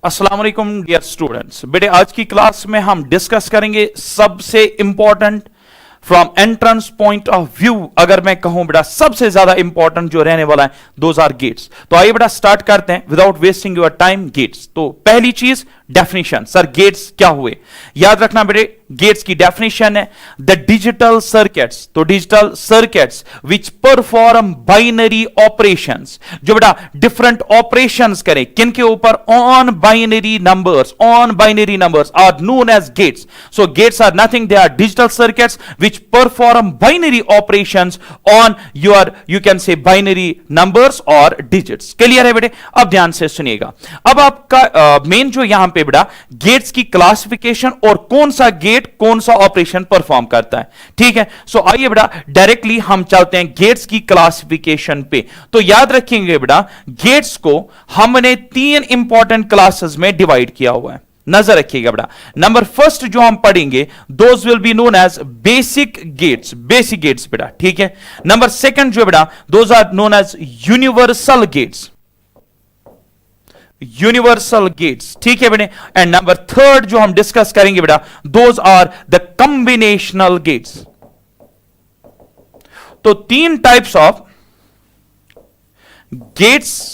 अस्सलाम वालेकुम dear students. बेटे आज की क्लास में हम डिस्कस करेंगे सबसे important from entrance point of view, अगर मैं कहूं बेटा सबसे ज्यादा इंपॉर्टेंट जो रहने वाला है दोज आर गेट्स। तो आइए बेटा स्टार्ट करते हैं without wasting your time. Gates, तो पहली चीज डेफिनेशन। सर गेट्स क्या हुए? याद रखना बेटे गेट्स की डेफिनेशन है द डिजिटल सर्किट्स। तो digital circuits which perform binary operations, जो बेटा डिफरेंट ऑपरेशंस करें किन के ऊपर? On binary numbers. On binary numbers are known as gates. So gates are nothing, they are digital circuits which perform binary operations on your you can say binary numbers or digits। Clear है बेटे? अब ध्यान से सुनिएगा। अब आपका main जो यहां पे बेटा गेट्स की क्लासिफिकेशन और कौन सा गेट कौन सा ऑपरेशन परफॉर्म करता है, ठीक है। सो आइए बेटा डायरेक्टली हम चलते हैं गेट्स की क्लासिफिकेशन पे। तो याद रखेंगे बेटा गेट्स को हमने तीन इंपॉर्टेंट क्लासेस में डिवाइड किया हुआ है, नजर रखिएगा बेटा। नंबर फर्स्ट जो हम पढ़ेंगे those will be known as basic gates. Basic gates बेटा, ठीक है। नंबर सेकंड जो बेटा those are known as universal gates. Universal gates, ठीक है बेटे। एंड नंबर थर्ड जो हम डिस्कस करेंगे बेटा those are the combinational gates. तो तीन टाइप्स ऑफ गेट्स,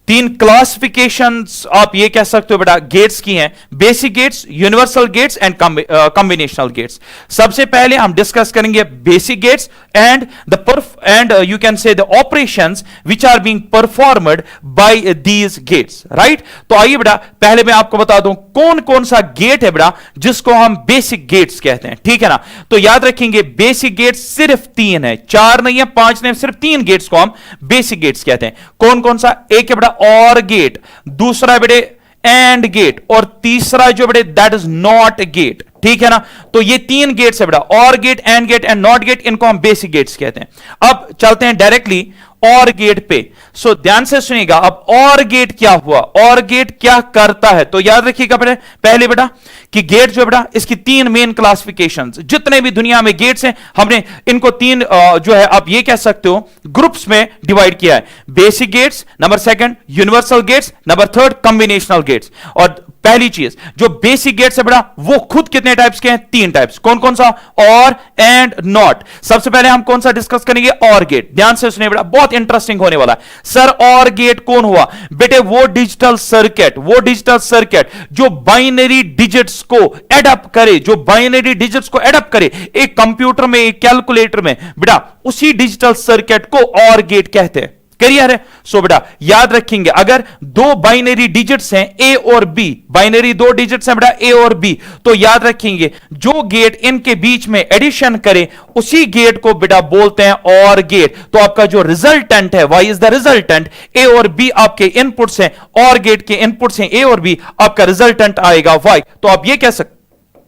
तीन क्लासिफिकेशंस आप ये कह सकते हो बेटा गेट्स की हैं, basic gates, universal gates and combinational gates. सबसे पहले हम डिस्कस करेंगे basic gates and you can say the operations which are being performed by these gates, right. तो आइए बेटा पहले मैं आपको बता दूं कौन कौन सा गेट है बेटा जिसको हम बेसिक गेट्स कहते हैं, ठीक है ना। तो याद रखेंगे बेसिक गेट्स सिर्फ तीन है, चार नहीं है, पांच नहीं, सिर्फ तीन गेट्स को हम बेसिक गेट्स कहते हैं। कौन कौन सा? एक है बेटा और गेट, दूसरा बेटे एंड गेट, और तीसरा जो बेटे दैट इज नॉट गेट, ठीक है ना। तो ये तीन गेट्स है बेटा, OR gate, AND gate and NOT gate, इनको हम बेसिक गेट्स कहते हैं। अब चलते हैं डायरेक्टली और गेट पे। सो ध्यान से सुनिएगा। अब और गेट क्या हुआ, और गेट क्या करता है? तो याद रखिएगा बेटा पहले बेटा कि गेट जो बेटा इसकी तीन मेन क्लासिफिकेशंस, जितने भी दुनिया में गेट्स हैं हमने इनको तीन जो है आप ये कह सकते हो ग्रुप्स में डिवाइड किया है। Basic gates, number second universal gates, number third combinational gates. और पहली चीज जो बेसिक गेट्स है बेटा वो खुद कितने टाइप्स के हैं? तीन टाइप्स। कौन कौन सा? और, एंड, नॉट। सबसे पहले हम कौन सा डिस्कस करेंगे? और गेट। ध्यान से सुनिए बेटा बहुत इंटरेस्टिंग होने वाला है। सर और गेट कौन हुआ? बेटे वो डिजिटल सर्किट जो बाइनरी डिजिट्स को एडअप करे, जो बाइनरी डिजिट्स को एडअप करे एक कंप्यूटर में, एक कैलकुलेटर में, बेटा उसी डिजिटल सर्किट को और गेट कहते हैं। क्लियर है? सो बेटा याद रखेंगे अगर दो बाइनरी डिजिट्स हैं ए और बी, बाइनरी दो डिजिट्स हैं बेटा ए और बी, तो याद रखेंगे जो गेट इनके बीच में एडिशन करे उसी गेट को बेटा बोलते हैं और गेट। तो आपका जो रिजल्टेंट है, वाई इज द रिजल्टेंट, ए और बी आपके इनपुट्स हैं, और गेट के इनपुट्स हैं ए और बी, आपका रिजल्टेंट आएगा वाई। तो आप ये कह सकते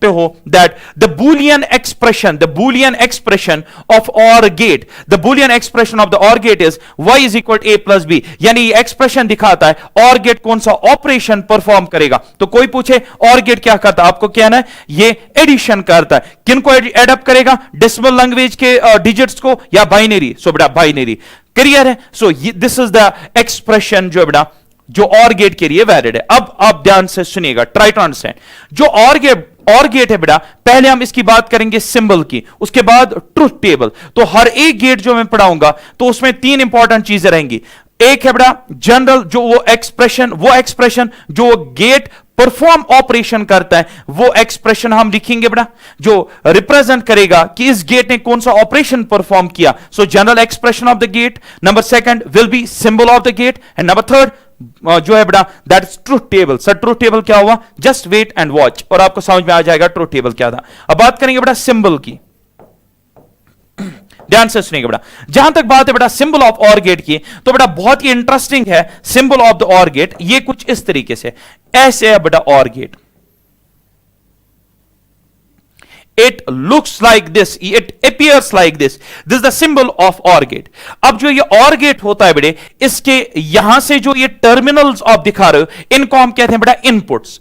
हो that the boolean expression of OR gate, the boolean expression of the OR gate is y is equal to a plus b। यानी ये एक्सप्रेशन दिखाता है OR gate कौन सा ऑपरेशन परफॉर्म करेगा। तो कोई पूछे OR gate क्या करता है, आपको कहना है ये एडिशन करता है। किनको एडअप करेगा? डेसिमल लैंग्वेज के डिजिट्स को या बाइनरी? सो बेटा बाइनरी। क्लियर है? सो दिस इज द एक्सप्रेशन जो बेटा जो OR गेट के लिए वैलिड है। अब आप ध्यान से सुनिएगा, ट्राई टू अंडरस्टैंड। जो OR गेट है बेटा पहले हम इसकी बात करेंगे सिंबल की, उसके बाद ट्रुथ टेबल। तो हर एक गेट जो मैं पढ़ाऊंगा तो उसमें तीन इंपॉर्टेंट चीजें रहेंगी। एक है बेटा जनरल जो वो एक्सप्रेशन जो गेट परफॉर्म ऑपरेशन करता है, वो एक्सप्रेशन हम लिखेंगे बेटा जो रिप्रेजेंट करेगा कि इस गेट ने कौन सा ऑपरेशन परफॉर्म किया। So general expression of the gate. Number second will be symbol of the gate, and number third जो है बेटा that is truth table. Sir truth table क्या हुआ? जस्ट वेट एंड वॉच और आपको समझ में आ जाएगा ट्रुथ टेबल क्या था। अब बात करेंगे बेटा सिंबल की। ध्यान से सुनिएगा बेटा, जहां तक बात है बेटा सिंबल ऑफ OR गेट की, तो बेटा बहुत ही इंटरेस्टिंग है symbol of the OR gate. ये कुछ इस तरीके से ऐसे है बेटा OR gate. It looks like this, it appears like this. This is the symbol of OR gate. अब जो ये OR gate होता है बेटे, इसके यहां से जो ये टर्मिनल्स आप दिखा रहे हो इनको हम कहते हैं बेटा इनपुट्स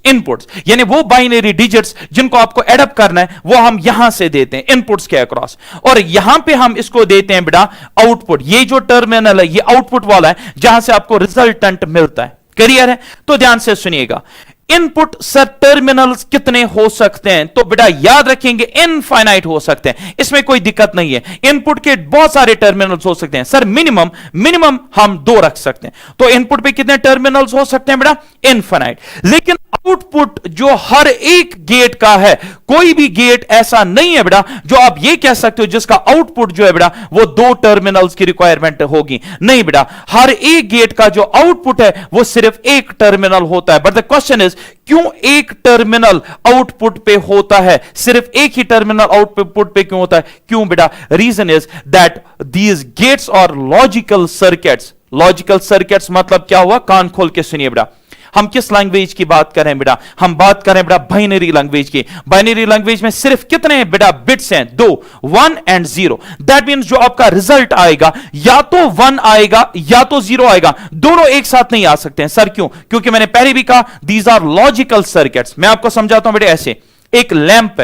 यानी वो बाइनरी डिजिट्स जिनको आपको एडअप करना है वो हम यहां से देते हैं इनपुट्स के अक्रॉस, और यहां पे हम इसको देते हैं बेटा आउटपुट। ये जो टर्मिनल है ये आउटपुट वाला है जहां से आपको रिजल्टेंट मिलता है। क्लियर है? तो ध्यान से सुनिएगा, इनपुट सर टर्मिनल्स कितने हो सकते हैं? तो बेटा याद रखेंगे इनफाइनाइट हो सकते हैं, इसमें कोई दिक्कत नहीं है। इनपुट के बहुत सारे टर्मिनल्स हो सकते हैं सर, मिनिमम हम 2 रख सकते हैं। तो इनपुट पे कितने टर्मिनल्स हो सकते हैं बेटा? इनफाइनाइट। लेकिन आउटपुट जो हर एक गेट का है, कोई भी गेट ऐसा नहीं है बेटा जो आप ये कह सकते हो जिसका आउटपुट जो है बेटा वो 2 टर्मिनल्स की रिक्वायरमेंट होगी। नहीं बेटा, हर एक गेट का जो आउटपुट है वो सिर्फ एक टर्मिनल होता है। बट द क्वेश्चन इज, क्यों एक टर्मिनल आउटपुट पे होता है? सिर्फ एक ही टर्मिनल आउटपुट पे क्यों होता है? क्यों बेटा? Reason is that these gates are logical circuits. Logical circuits मतलब क्या हुआ? कान खोल के सुनिए बेटा, हम किस लैंग्वेज की बात कर रहे हैं बेटा? हम बात कर रहे हैं बेटा बाइनरी लैंग्वेज की। बाइनरी लैंग्वेज में सिर्फ कितने बेटा बिट्स हैं? 2, 1 एंड 0। दैट मींस जो आपका रिजल्ट आएगा या तो 1 आएगा या तो 0 आएगा, दोनों एक साथ नहीं आ सकते हैं। सर क्यों? क्योंकि मैंने पहले भी कहा दीज आर लॉजिकल सर्किट्स। मैं आपको समझाता हूं बेटे ऐसे, एक लैंप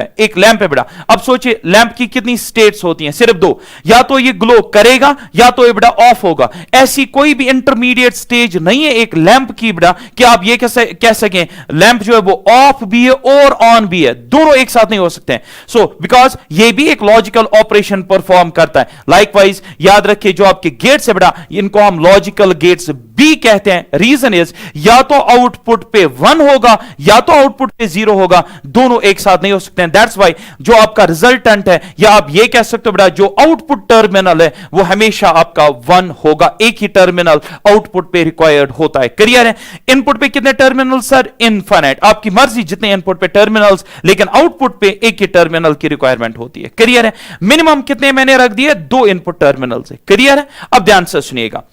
है बेटा। अब सोचिए लैंप की कितनी स्टेट्स होती हैं? सिर्फ 2, या तो ये ग्लो करेगा या तो ये बेटा ऑफ होगा। ऐसी कोई भी इंटरमीडिएट स्टेज नहीं है एक लैंप की बेटा कि आप ये कैसे कह सकें लैंप जो है वो ऑफ भी है और ऑन भी है, दोनों एक साथ नहीं हो सकते हैं। सो बिकॉज ये भी एक लॉजिकल ऑपरेशन परफॉर्म करता है। लाइकवाइज याद रखिए जो आपके गेट्स है बेटा इनको हम लॉजिकल गेट्स भी कहते हैं। रीजन इज, या तो आउटपुट पे 1 होगा या तो आउटपुट पे 0 होगा, दोनों एक साथ नहीं हो सकते हैं। दैट्स व्हाई जो आपका रिजल्टेंट है या आप ये कह सकते हो बेटा जो आउटपुट टर्मिनल है वो हमेशा आपका 1 होगा। एक ही टर्मिनल आउटपुट पे रिक्वायर्ड होता है। क्लियर है? इनपुट पे कितने टर्मिनल सर? इनफाइनाइट। आपकी मर्जी जितने इनपुट पे टर्मिनल्स, लेकिन आउटपुट पे एक ही टर्मिनल की रिक्वायरमेंट होती है। क्लियर है? मिनिमम कितने मैंने रख दिए? 2 इनपुट टर्मिनल्स है। क्लियर है? अब ध्यान से सुनिएगा,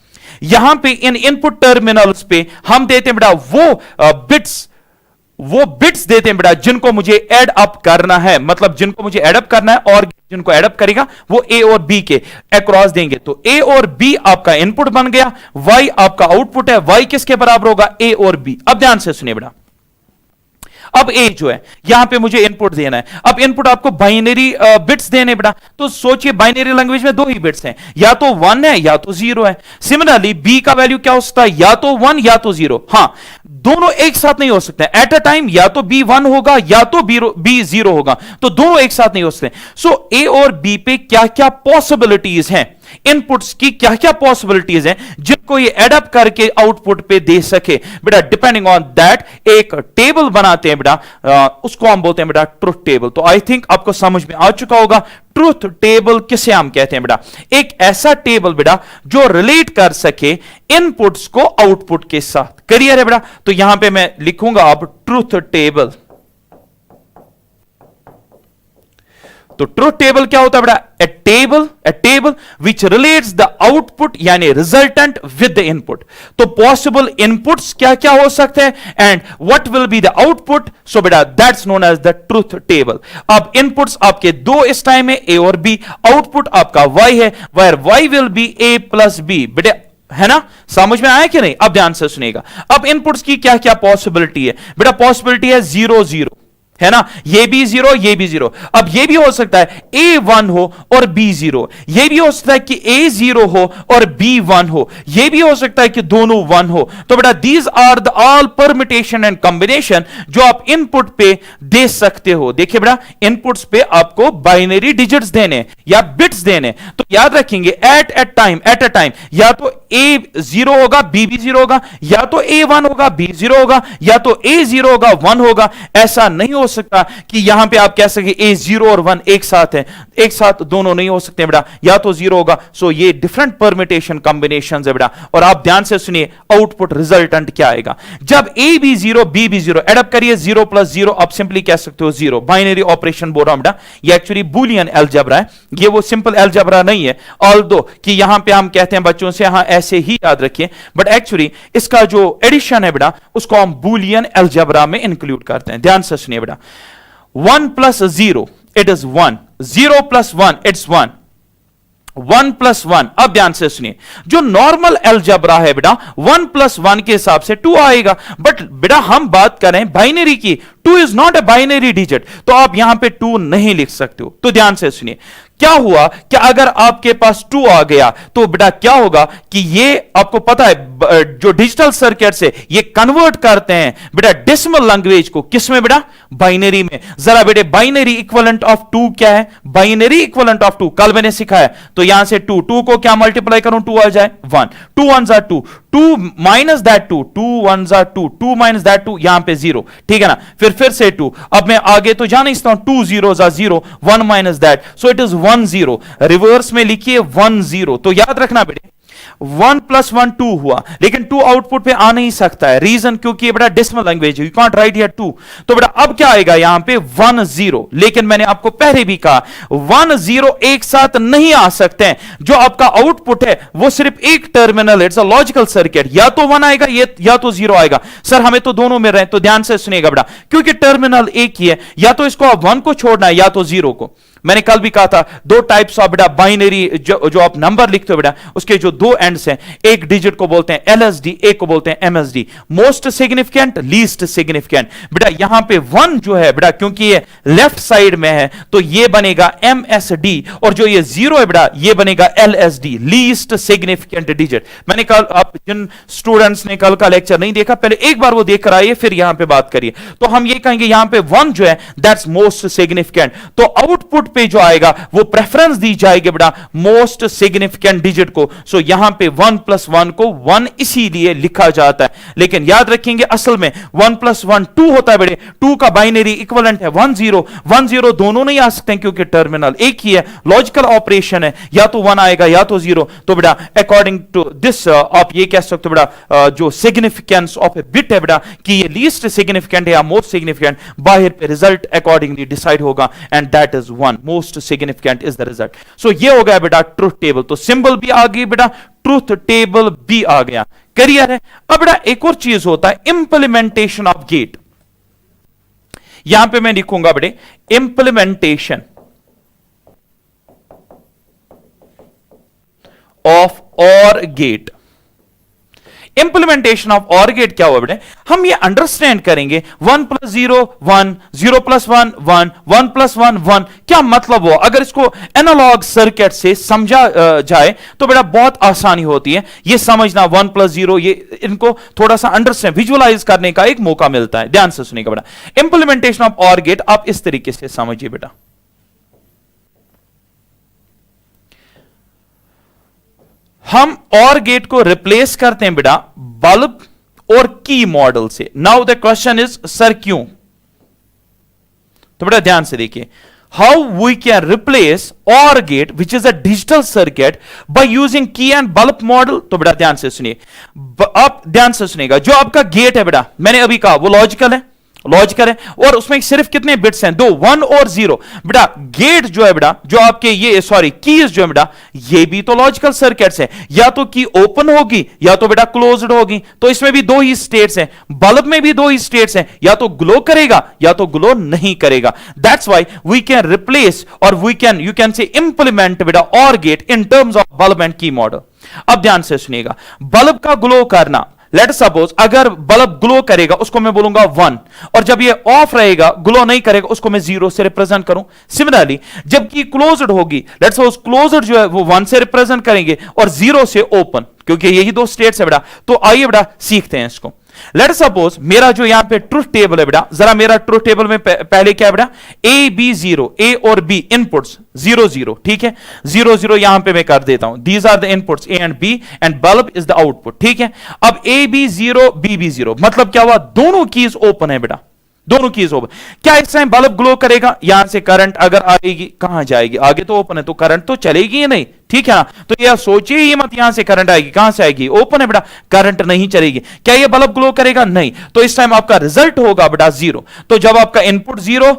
यहां पे इन इनपुट टर्मिनल्स पे हम देते हैं बेटा वो बिट्स देते हैं बेटा जिनको मुझे ऐड अप करना है। मतलब जिनको मुझे ऐड अप करना है और जिनको ऐड अप करेगा वो ए और बी के अक्रॉस देंगे। तो ए और बी आपका इनपुट बन गया, वाई आपका आउटपुट है। वाई किसके बराबर होगा? ए और बी। अब ध्यान से सुनिए बेटा, अब ए जो है यहां पे मुझे इनपुट देना है। अब इनपुट आपको बाइनरी बिट्स देने बेटा, तो सोचिए बाइनरी लैंग्वेज में 2 ही बिट्स हैं, या तो 1 है या तो 0 है। सिमिलरली बी का वैल्यू क्या हो सकता है? या तो 1 या तो 0। हां, दोनों एक साथ नहीं हो सकते एट अ टाइम। या तो बी 1 होगा या तो बी 0 होगा, तो दोनों एक साथ नहीं हो सकते। सो ए और बी पे क्या क्या पॉसिबिलिटीज हैं, इनपुट्स की क्या क्या पॉसिबिलिटीज हैं जिनको ये एड अप करके आउटपुट पे दे सके बेटा? डिपेंडिंग ऑन दैट एक टेबल बनाते हैं बेटा, उसको हम बोलते हैं बेटा ट्रुथ टेबल। तो आई थिंक आपको समझ में आ चुका होगा ट्रुथ टेबल किसे हम कहते हैं बेटा? एक ऐसा टेबल बेटा जो रिलेट कर सके इनपुट्स को आउटपुट के साथ। क्लियर है बेटा? तो यहां पे मैं लिखूंगा अब ट्रुथ टेबल। तो ट्रुथ टेबल क्या होता है बेटा? a table which relates the output यानी रिजल्टेंट विद द इनपुट। तो पॉसिबल इनपुट्स क्या क्या हो सकते हैं and what will be the output. So बेटा that's known as the truth table. अब इनपुट्स आपके 2 इस टाइम है, ए और बी। आउटपुट आपका वाई है, where y will be a plus b. बेटा है ना, समझ में आया कि नहीं? अब ध्यान से सुनिएगा, अब इनपुट्स की क्या क्या पॉसिबिलिटी है बेटा? पॉसिबिलिटी है 0 0, है ना, ये भी 0 ये भी 0। अब ये भी हो सकता है ए 1 हो और बी 0, ये भी हो सकता है कि ए 0 हो और बी 1 हो, ये भी हो सकता है कि दोनों 1 हो। तो बेटा these are the all permutation and combination जो आप इनपुट पे दे सकते हो। देखिए बेटा इनपुट्स पे आपको बाइनरी डिजिट्स देने या बिट्स देने, तो याद रखेंगे एट अ टाइम या तो ए 0 होगा बी भी 0 होगा, या तो ए 1 होगा बी 0 होगा, या तो ए 0 होगा 1 होगा। ऐसा नहीं हो सकता कि यहां पे आप कह सके ए 0 और 1 एक साथ है, एक साथ दोनों नहीं हो सकते बेटा, या तो 0 होगा। सो ये डिफरेंट परमिटेशन कॉम्बिनेशंस है बेटा। और आप ध्यान से सुनिए आउटपुट रिजल्टेंट क्या आएगा जब ए भी 0 बी भी 0, एडअप करिए 0 प्लस 0, आप सिंपली कह सकते हो 0। बाइनरी ऑपरेशन बोल रहा हूं बेटा, ये एक्चुअली बूलियन अलजेब्रा है, ये वो सिंपल अलजेब्रा नहीं है। ऑल्दो कि यहां पे हम कहते हैं बच्चों से हाँ ऐसे ही याद रखिए, बट एक्चुअली इसका जो एडिशन है बेटा उसको हम बूलियन अलजेब्रा में इंक्लूड करते हैं। ध्यान से सुनिए बेटा, 1 plus 0 it is 1, 0 plus 1 it's 1, 1 plus 1। अब ध्यान से सुनिए, जो नॉर्मल अलजेब्रा है बेटा 1 plus 1 के हिसाब से 2 आएगा, बट बेटा हम बात करें बाइनरी की, 2 is not a binary digit, तो आप यहां पे 2 नहीं लिख सकते हो। तो ध्यान से सुनिए, क्या हुआ कि अगर आपके पास 2 आ गया तो बेटा क्या होगा कि ये आपको पता है जो डिजिटल सर्किट से ये कन्वर्ट करते हैं बेटा डेसिमल लैंग्वेज को, किसमें बेटा? बाइनरी में। जरा बेटे बाइनरी इक्विवेलेंट ऑफ 2 क्या है? बाइनरी इक्विवेलेंट ऑफ 2 कल मैंने सिखाया। तो यहां से 2 को क्या मल्टीप्लाई करूं? 2 आ जाए 1, 2 1 जा 2, 2 माइनस दैट 2 1 जा 2 माइनस दैट 2, यहां पे 0, ठीक है ना? फिर से 2, अब मैं आगे तो जान नहीं सकता हूं, 2 0 जा 0, 1 minus that, so it is 1 0। Reverse में लिखिए 1 0। तो याद रखना बेटे 1 + 1 2 हुआ, लेकिन 2 आउटपुट पे आ नहीं सकता है। रीजन क्योंकि ये बेटा डेसिमल लैंग्वेज है, यू कांट राइट हियर 2। तो बेटा अब क्या आएगा यहां पे? 1 0। लेकिन मैंने आपको पहले भी कहा 1 0 एक साथ नहीं आ सकते हैं। जो आपका आउटपुट है वो सिर्फ एक terminal, it's a logical circuit, या तो 1 आएगा या तो 0 आएगा। सर हमें तो दोनों में रहे, तो ध्यान से सुनिएगा बेटा, क्योंकि टर्मिनल एक ही है, या तो इसको आप 1 को छोड़ना है या तो 0 को। मैंने कल भी कहा था 2 टाइप्स ऑफ बेटा बाइनरी, जो आप नंबर लिखते हो बेटा उसके जो 2 एंड्स हैं, एक डिजिट को बोलते हैं एलएसडी, एक को बोलते हैं MSD, most significant, least significant. बेटा यहां पे 1 जो है बेटा क्योंकि ये लेफ्ट साइड में है तो ये बनेगा एमएसडी, और जो ये 0 है बेटा ये बनेगा एलएसडी, लीस्ट सिग्निफिकेंट डिजिट। मैंने कल, आप जिन स्टूडेंट्स ने कल का लेक्चर नहीं देखा पहले एक बार वो देख कर आइए, फिर यहां पे बात करिए। तो हम ये कहेंगे यहां पे 1 जो है दैट्स मोस्ट सिग्निफिकेंट, तो आउटपुट पे जो आएगा वो प्रेफरेंस दी जाएगी बेटा मोस्ट सिग्निफिकेंट डिजिट को। सो यहां पे 1 + 1 को 1 इसीलिए लिखा जाता है। लेकिन याद रखेंगे असल में 1 + 1 2 होता है बेटे, 2 का बाइनरी इक्विवेलेंट है 1 0। 1 0 दोनों नहीं आ सकते क्योंकि टर्मिनल एक ही है, लॉजिकल ऑपरेशन है, या तो 1 आएगा या तो 0। तो बेटा अकॉर्डिंग टू दिस आप ये कह सकते हो बेटा जो सिग्निफिकेंस ऑफ ए बिट है बेटा कि ये लीस्ट सिग्निफिकेंट है या मोस्ट सिग्निफिकेंट, बाहर पे रिजल्ट अकॉर्डिंगली डिसाइड होगा, and that is 1, most significant is the result. So ये हो गया बेटा ट्रुथ टेबल। तो सिंबल भी आ गई बेटा, ट्रुथ टेबल भी आ गया, क्लियर है? अब बेटा एक और चीज होता है इंप्लीमेंटेशन ऑफ गेट। यहां पे मैं लिखूंगा बेटे इंप्लीमेंटेशन ऑफ और गेट। इंप्लीमेंटेशन ऑफ और गेट क्या हुआ बेटे? हम ये अंडरस्टैंड करेंगे 1 + 0 1, 0 + 1 1, 1 + 1 1, क्या मतलब हुआ? अगर इसको एनालॉग सर्किट से समझा जाए तो बेटा बहुत आसानी होती है ये समझना। 1 + 0 ये इनको थोड़ा सा अंडरस्टैंड विजुअलाइज करने का एक मौका मिलता है। ध्यान से सुनिएगा बेटा, इंप्लीमेंटेशन ऑफ और गेट आप इस तरीके से समझिए बेटा। हम और गेट को रिप्लेस करते हैं बेटा बल्ब और की मॉडल से। Now the question is sir क्यों? तो बेटा ध्यान से देखिए, how we can replace OR gate which is a digital circuit by using key and bulb model. तो बेटा ध्यान से सुनिए, आप ध्यान से सुनिएगा, जो आपका गेट है बेटा मैंने अभी कहा वो लॉजिकल है, लॉजिकल है, और उसमें सिर्फ कितने बिट्स हैं? 2, 1 और 0। बेटा गेट जो है बेटा, जो आपके ये सॉरी कीज जो है बेटा, ये भी तो लॉजिकल सर्किट्स है, या तो की ओपन होगी या तो बेटा क्लोज्ड होगी। तो इसमें भी 2 ही स्टेट्स हैं, बल्ब में भी 2 ही स्टेट्स हैं, या तो ग्लो करेगा या तो ग्लो नहीं करेगा। That's why we can replace और we can you can say implement बेटा OR gate in terms of bulb and key model. अब ध्यान से सुनिएगा, बल्ब का ग्लो करना, लेट सपोज अगर बल्ब ग्लो करेगा उसको मैं बोलूंगा 1, और जब ये ऑफ रहेगा ग्लो नहीं करेगा उसको मैं 0 से रिप्रेजेंट करूं। सिमिलरली जबकि क्लोज्ड होगी, लेट सपोज क्लोज्ड जो है वो 1 से रिप्रेजेंट करेंगे और 0 से ओपन, क्योंकि यही 2 स्टेट्स है बेटा। तो आइए बेटा सीखते हैं इसको। लेट सपोज मेरा जो यहां पे ट्रुथ टेबल है बेटा, जरा मेरा ट्रुथ टेबल में पहले क्या है बेटा, ए बी 0, ए और बी इनपुट्स 0 0, ठीक है, 0 0 यहां पे मैं कर देता हूं, these are the inputs A and B and bulb is the output, ठीक है। अब ए बी 0 बी बी 0, मतलब क्या हुआ, दोनों कीज ओपन है बेटा, दोनों कीज ओपन। क्या इस टाइम बल्ब ग्लो करेगा? यहां से करंट अगर आएगी कहां जाएगी? आगे तो ओपन है तो करंट तो चलेगी ही नहीं, ठीक है ना। तो यह सोचिए ही मत यहां से करंट आएगी, कहां से आएगी? ओपन है बेटा, करंट नहीं चलेगी। क्या यह बल्ब ग्लो करेगा? नहीं। तो इस टाइम आपका रिजल्ट होगा बेटा 0। तो जब आपका इनपुट 0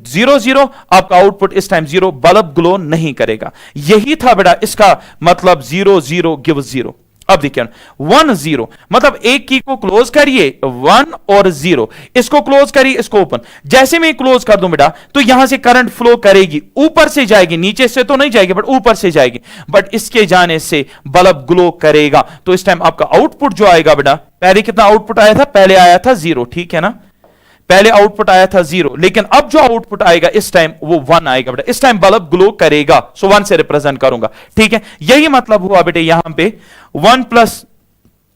0 0, आपका आउटपुट इस टाइम 0, बल्ब ग्लो नहीं करेगा। यही था बेटा इसका मतलब 0 0 गिव 0। अब देखिए 1 0, मतलब एक की को क्लोज करिए 1 और 0, इसको क्लोज करिए, इसको ओपन। जैसे मैं क्लोज कर दूं बेटा तो यहां से करंट फ्लो करेगी, ऊपर से जाएगी, नीचे से तो नहीं जाएगी बट ऊपर से जाएगी, बट इसके जाने से बल्ब ग्लो करेगा। तो इस टाइम आपका आउटपुट जो आएगा बेटा, पहले कितना आउटपुट आया था? पहले आया था 0, ठीक है ना। पहले आउटपुट आया था 0, लेकिन अब जो आउटपुट आएगा इस टाइम वो 1 आएगा बेटा, इस टाइम बल्ब ग्लो करेगा, सो 1 से रिप्रेजेंट करूंगा, ठीक है। यही मतलब हुआ बेटे यहां पे 1 प्लस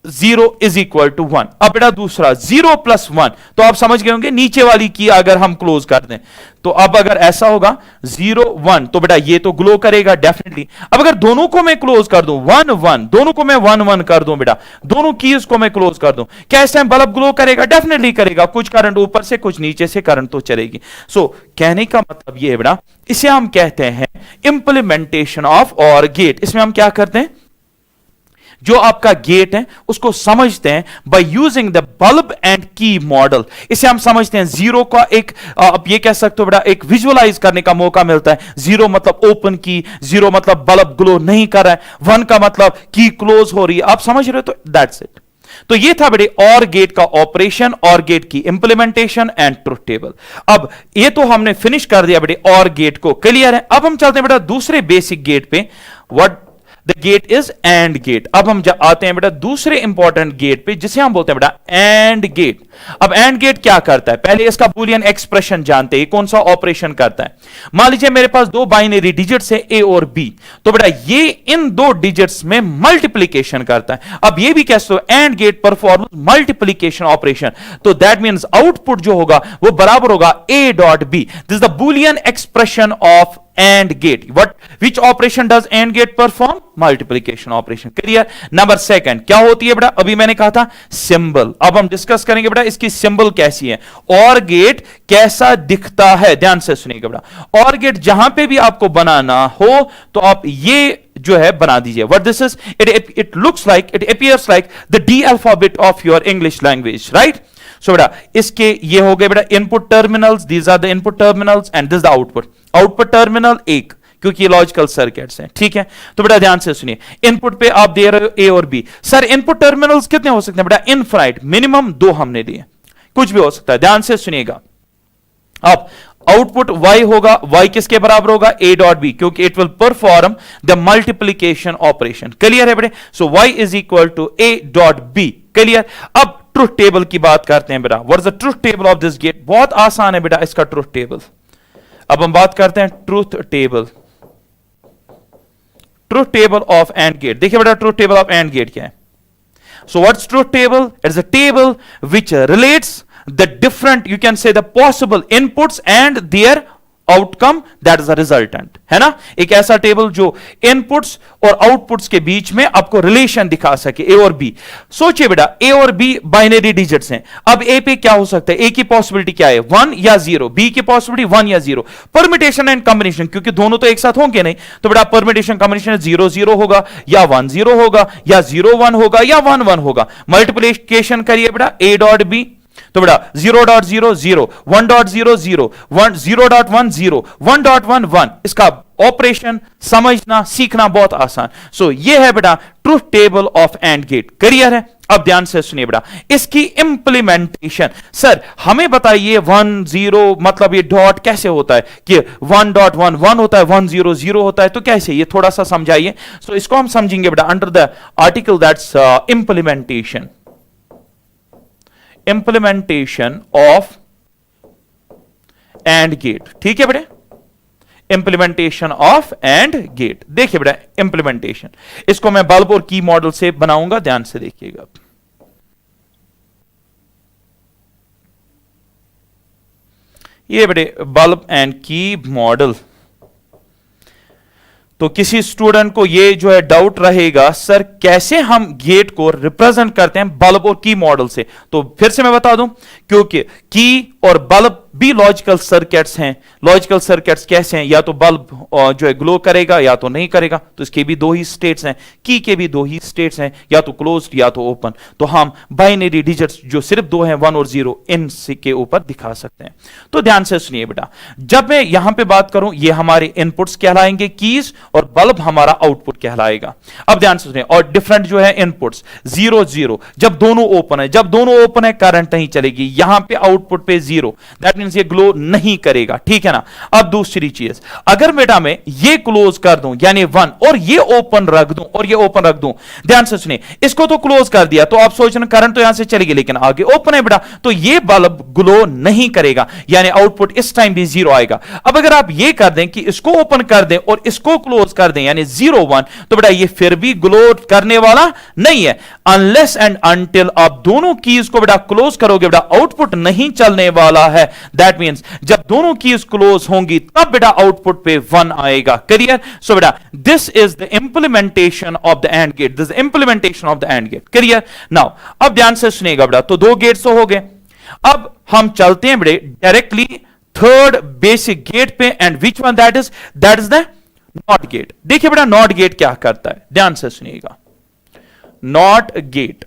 0 इज इक्वल टू 1। अब बेटा दूसरा 0 प्लस 1, तो आप समझ गए होंगे नीचे वाली की अगर हम क्लोज कर दें तो अब अगर ऐसा होगा 0 1, तो बेटा ये तो ग्लो करेगा डेफिनेटली। अब अगर दोनों को मैं क्लोज कर दूं 1 1, दोनों को मैं 1 1 कर दूं बेटा, दोनों कीज को मैं क्लोज कर दूं, क्या इस टाइम बल्ब ग्लो करेगा? डेफिनेटली करेगा, कुछ करंट ऊपर से कुछ नीचे से करंट तो चलेगी। सो कहने का मतलब ये है बेटा, इसे हम कहते हैं इंप्लीमेंटेशन ऑफ और गेट। इसमें हम क्या करते हैं, जो आपका गेट है उसको समझते हैं by using the bulb and key model. इसे हम समझते हैं जीरो का एक, आप ये कह सकते हो बेटा, एक विजुअलाइज करने का मौका मिलता है। जीरो मतलब ओपन की, जीरो मतलब बल्ब ग्लो नहीं कर रहा है, 1 का मतलब की क्लोज हो रही है, आप समझ रहे हो? तो दैट्स इट। तो ये था बेटे और गेट का ऑपरेशन, और गेट की इंप्लीमेंटेशन एंड ट्रुथ टेबल। अब ये तो हमने फिनिश कर दिया बेटे और गेट को, क्लियर है। अब हम चलते हैं बेटा दूसरे बेसिक गेट पे, what the gate is AND gate. अब हम आते हैं बेटा दूसरे इंपॉर्टेंट गेट पे जिसे हम बोलते हैं बेटा एंड गेट। अब एंड गेट क्या करता है, पहले इसका बुलियन एक्सप्रेशन जानते हैं, कौन सा ऑपरेशन करता है। मान लीजिए मेरे पास दो बाइनरी डिजिट्स है ए और बी, तो बेटा ये इन दो डिजिट्स में मल्टीप्लीकेशन करता है। अब ये भी कैसे हो, AND gate perform multiplication operation, तो दैट मींस आउटपुट जो होगा वो बराबर होगा A dot B. This is the boolean expression of AND gate. Which operation does AND gate perform? Multiplication operation. Clear? Number second, क्या होती है बेटा? अभी मैंने कहा था सिंबल। अब हम डिस्कस करेंगे बेटा इसकी सिंबल कैसी है, और गेट कैसा दिखता है। ध्यान से सुनिएगा बेटा, और गेट जहां पे भी आपको बनाना हो तो आप ये जो है बना दीजिए। What this is? It looks like, it appears like the D alphabet of your English language, right? सो बेटा इसके ये हो गए बेटा input terminals, these are the input terminals and this the output. Output terminal एक, क्योंकि ये लॉजिकल सर्किट्स हैं, ठीक है। तो बेटा ध्यान से सुनिए, इनपुट पे आप दे रहे हो ए और बी। सर इनपुट टर्मिनल्स कितने हो सकते हैं बेटा? इनफाइनाइट, मिनिमम 2 हमने दिए, कुछ भी हो सकता है। ध्यान से सुनिएगा, अब आउटपुट y होगा, y किसके बराबर होगा? a डॉट बी, क्योंकि it will perform the multiplication operation. Clear है बेटे? So y is equal to a dot B. Clear? अब ट्रुथ टेबल की बात करते हैं बेटा। What is the truth table of this gate? बहुत आसान है बेटा इसका ट्रुथ टेबल। अब हम बात करते हैं truth table, truth table of AND gate. देखिए बेटा truth table of AND gate क्या है। So what's truth table? It's a table which relates the different, you can say the possible inputs and their outcome, that is a resultant, है ना। एक ऐसा table जो inputs और outputs के बीच में आपको रिलेशन दिखा सके, ए और बी। सोचिए बेटा ए और बी बाइनरी डिजिट्स हैं। अब ए पे क्या हो सकता है? ए की पॉसिबिलिटी क्या है? 1 या 0। बी की पॉसिबिलिटी 1 या 0। परमिटेशन एंड कॉम्बिनेशन, क्योंकि दोनों तो एक साथ होंगे नहीं, तो बेटा परमिटेशन कॉम्बिनेशन 0 0 होगा या 1 0 होगा या 0 1 होगा या 1 1 होगा। मल्टीप्लिकेशन करिए बेटा ए डॉट बी, तो बेटा 0.0 0, 1.0 0, 0.1 0, 1.1 1। इसका ऑपरेशन समझना सीखना बहुत आसान। सो ये है बेटा truth table of AND gate. Clear है? अब ध्यान से सुनिए बेटा इसकी इंप्लीमेंटेशन। सर हमें बताइए 1 0 मतलब ये डॉट कैसे होता है कि 1.1 1 होता है, 1 0 0 होता है, तो कैसे? ये थोड़ा सा समझाइए। सो इसको हम समझेंगे बेटा under the article that's implementation, implementation of AND gate. ठीक है बेटे, इंप्लीमेंटेशन ऑफ एंड गेट। देखिए बेटा इंप्लीमेंटेशन, इसको मैं बल्ब और की मॉडल से बनाऊंगा, ध्यान से देखिएगा। ये बेटे बल्ब एंड की मॉडल। तो किसी स्टूडेंट को ये जो है डाउट रहेगा, सर कैसे हम गेट को रिप्रेजेंट करते हैं बल्ब और की मॉडल से, तो फिर से मैं बता दूं, क्योंकि की और बल्ब भी लॉजिकल सर्किट्स हैं। लॉजिकल सर्किट्स कैसे हैं? या तो बल्ब जो है ग्लो करेगा या तो नहीं करेगा, तो इसके भी 2 ही स्टेट्स हैं। की के भी 2 ही स्टेट्स हैं, या तो क्लोज्ड या तो ओपन। तो हम बाइनरी डिजिट्स जो सिर्फ 2 हैं 1 और 0, इन के ऊपर दिखा सकते हैं। तो ध्यान से सुनिए बेटा, जब मैं यहां पे बात करूं, ये हमारे इनपुट्स कहलाएंगे कीज, और बल्ब हमारा आउटपुट कहलाएगा। अब ध्यान से सुनिए, और डिफरेंट जो है इनपुट्स 0 0, जब दोनों ओपन है, जब दोनों ओपन है करंट नहीं चलेगी। यहां पे आउटपुट पे जीरो, दैट मींस ये ग्लो नहीं करेगा, ठीक है ना। अब दूसरी चीज, अगर बेटा मैं ये क्लोज कर दूं यानी 1 और ये ओपन रख दूं और ये ओपन रख दूं, ध्यान से सुनिए, इसको तो क्लोज कर दिया तो आप सोच रहे करंट तो यहां से चलेगी लेकिन आगे ओपन है बेटा, तो ये बल्ब ग्लो नहीं करेगा यानी आउटपुट इस टाइम भी जीरो आएगा। अब अगर आप ये कर दें कि इसको ओपन कर दें और इसको क्लोज कर दें यानी 0 1, तो बेटा ये फिर भी ग्लो करने वाला नहीं है, अनलेस एंड अनटिल आप दोनों कीज को बेटा क्लोज करोगे बेटा आउटपुट नहीं चलने वाला है। दैट मींस जब दोनों कीज क्लोज होंगी तब बेटा आउटपुट पे 1 आएगा। क्लियर? सो बेटा this is the implementation of the AND gate, this implementation of the AND gate. Clear? Now अब ध्यान से सुनिएगा बेटा, तो 2 गेट्स हो गए। अब हम चलते हैं बेटे डायरेक्टली थर्ड बेसिक गेट पे, and which one that is the NOT gate. देखिए बेटा नॉट गेट क्या करता है, ध्यान से सुनिएगा। नॉट गेट